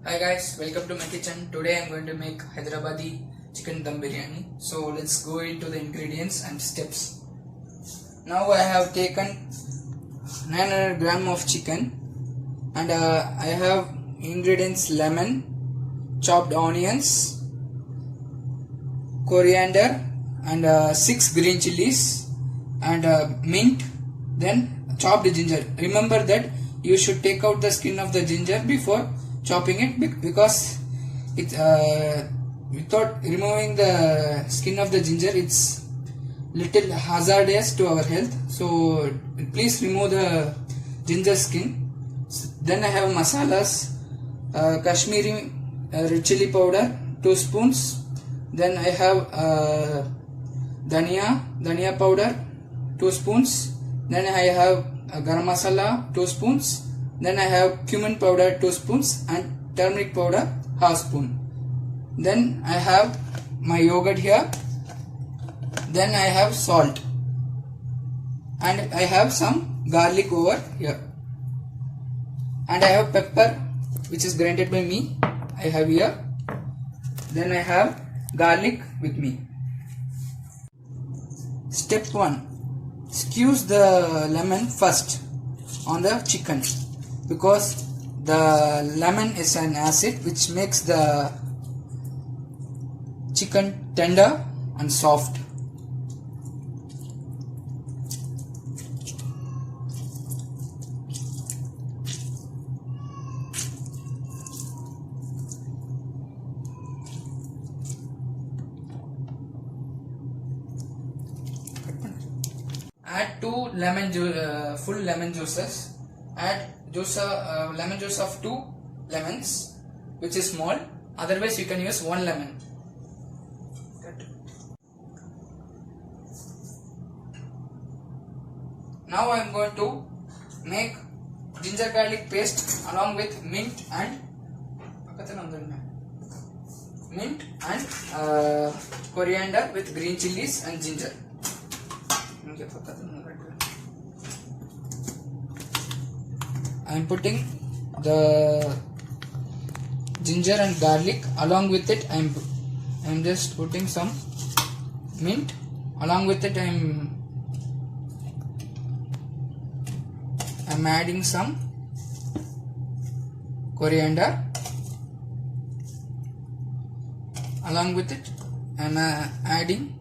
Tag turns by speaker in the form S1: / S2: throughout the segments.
S1: Hi guys, welcome to my kitchen. Today I am going to make hydrabadi chicken dum biryani. So let's go into the ingredients and steps. Now I have taken 900 gram of chicken and I have ingredients: lemon, chopped onions, coriander and 6 green chilies and mint, then chopped ginger. Remember that you should take out the skin of the ginger before chopping it, because it without removing the skin of the ginger, it's little hazardous to our health. So please remove the ginger skin. Then I have masalas: Kashmiri red chili powder 2 spoons. Then I have dhania powder 2 spoons. Then I have garam masala 2 spoons. Then I have cumin powder 2 spoons and turmeric powder half spoon. Then I have my yogurt here. Then I have salt and I have some garlic over here. And I have pepper, which is grinded by me. I have here. Then I have garlic with me. Step 1. Squeeze the lemon first on the chicken, because the lemon is an acid which makes the chicken tender and soft. Add 2 full lemon juices. Add lemon juice of 2 lemons, which is small. Otherwise you can use 1 lemon. Now I am going to make ginger garlic paste along with mint and coriander with green chilies and ginger. I am putting the ginger and garlic. Along with it, I am just putting some mint. Along with it, I am adding some coriander. Along with it, I am adding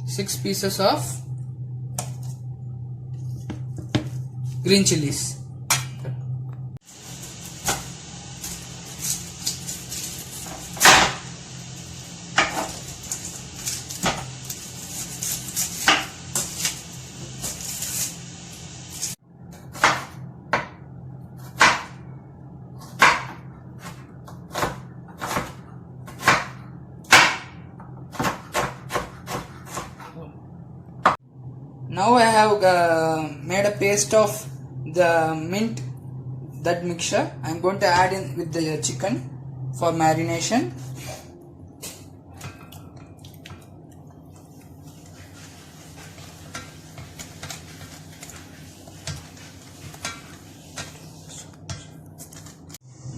S1: 6 pieces of green chilies. Now I have made a paste of the mint, that mixture. I am going to add in with the chicken for marination.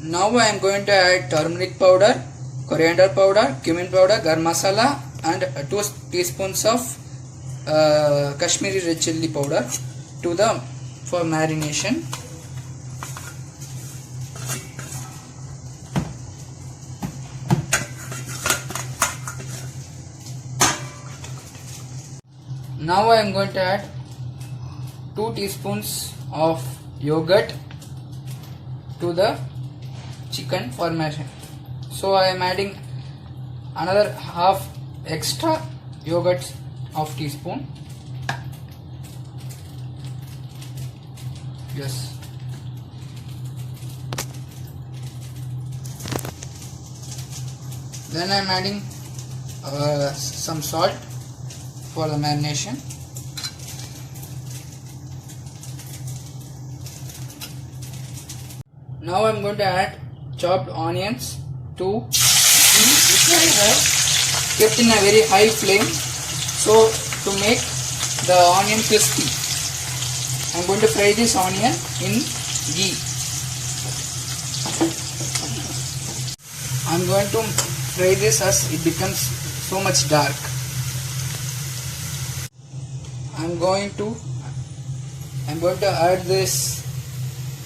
S1: Now I am going to add turmeric powder, coriander powder, cumin powder, garam masala and 2 teaspoons of Kashmiri red chili powder for marination. Now I am going to add 2 teaspoons of yogurt to the chicken for marination. So I am adding another half extra yogurt of teaspoon. Yes. Then I am adding some salt for the marination. Now I am going to add chopped onions which I have kept in a very high flame, so to make the onion crispy. I am going to fry this onion in ghee. I'm going to fry this as it becomes so much dark. I'm going to add this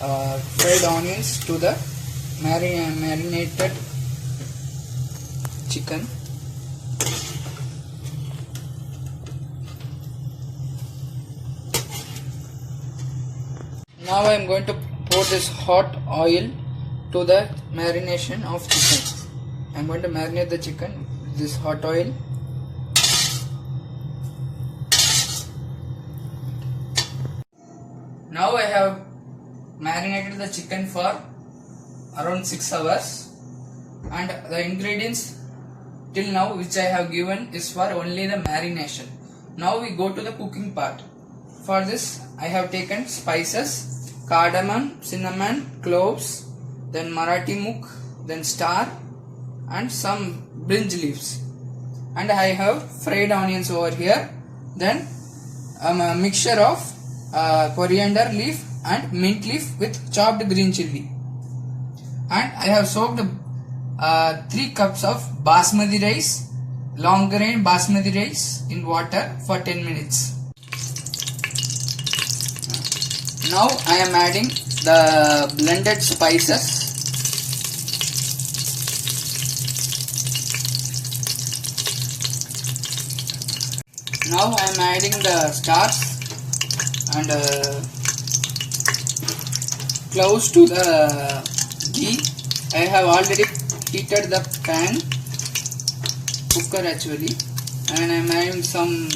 S1: fried onions to the marinated chicken. Now I am going to pour this hot oil to the marination of chicken. I am going to marinate the chicken with this hot oil. Now I have marinated the chicken for around 6 hours, and the ingredients till now which I have given is for only the marination. Now we go to the cooking part. For this I have taken spices, cardamom, cinnamon, cloves, then Marathi mukh, then star and some brinj leaves, and I have fried onions over here, then a mixture of coriander leaf and mint leaf with chopped green chilli, and I have soaked 3 cups of basmati rice, long grain basmati rice in water for 10 minutes. Now I am adding the blended spices. Now I am adding the stars and cloves to the ghee. I have already heated the pan, cooker actually, and I am adding some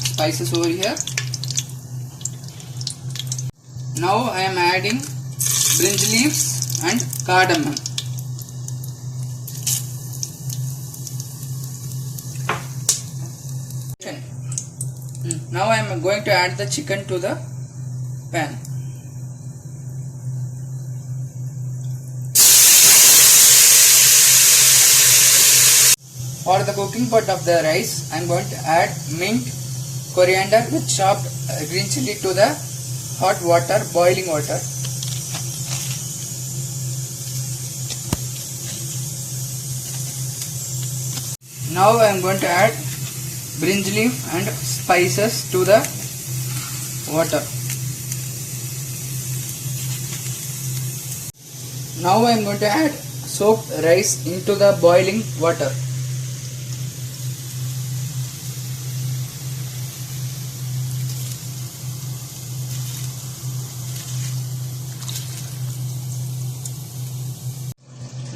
S1: spices over here. Now I am adding brinj leaves and cardamom. Now I am going to add the chicken to the pan. For the cooking part of the rice, I am going to add mint, coriander with chopped green chilli to the hot water, boiling water. Now I am going to add brinj leaf and spices to the water. Now I am going to add soaked rice into the boiling water.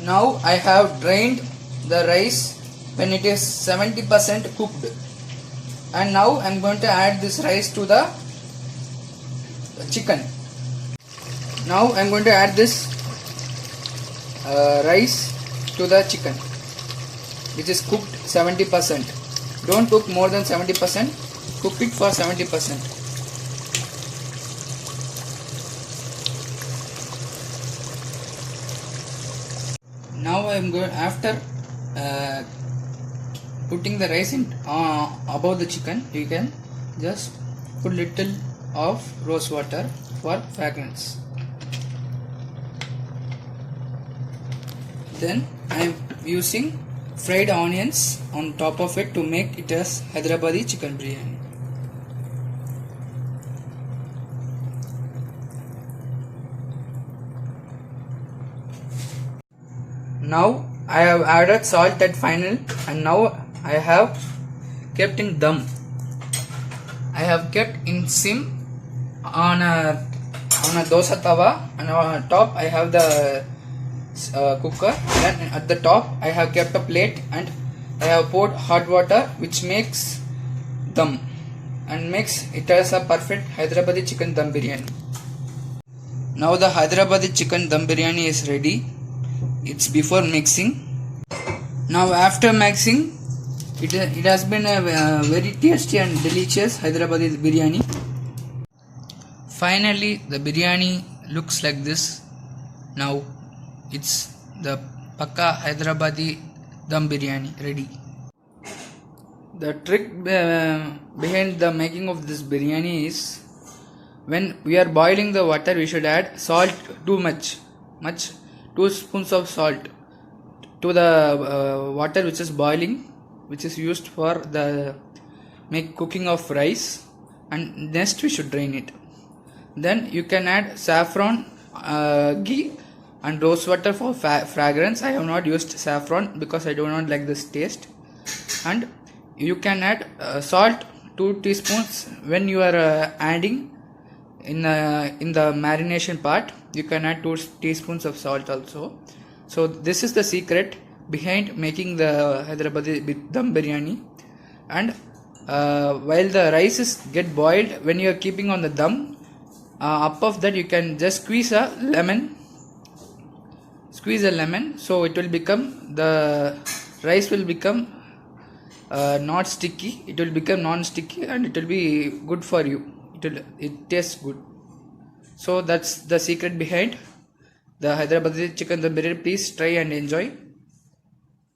S1: Now I have drained the rice when it is 70% cooked, and now I am going to add this rice to the chicken. Now I am going to add this rice to the chicken, which is cooked 70%. Don't cook more than 70%, cook it for 70%. Now I am going, after putting the rice in above the chicken, you can just put little of rose water for fragrance. Then I am using fried onions on top of it to make it as hydrabadi chicken biryani. Now I have added salt at final, and now I have kept in dum. I have kept in sim on a dosa tawa, and on top I have the cooker. Then at the top I have kept a plate, and I have poured hot water, which makes dum and makes it as a perfect Hyderabadi chicken dum biryani. Now the Hyderabadi chicken dum biryani is ready. It's before mixing. Now after mixing, it has been a very tasty and delicious Hyderabadi biryani. Finally the biryani looks like this. Now it's the Pakka Hyderabadi dum biryani ready. The trick behind the making of this biryani is, when we are boiling the water, we should add salt too much 2 spoons of salt to the water which is boiling, which is used for the cooking of rice, and next we should drain it. Then you can add saffron, ghee and rose water for fragrance. I have not used saffron because I do not like this taste. And you can add salt 2 teaspoons when you are adding in the marination part. You can add 2 teaspoons of salt also. So this is the secret behind making the Hyderabadi dum biryani. And while the rice is get boiled, when you are keeping on the dum, up of that you can just squeeze a lemon, so it will become, the rice will become not sticky, it will become non-sticky, and it will be good for you. It tastes good. So that's the secret behind the Hyderabadi chicken dum biryani. Please try and enjoy.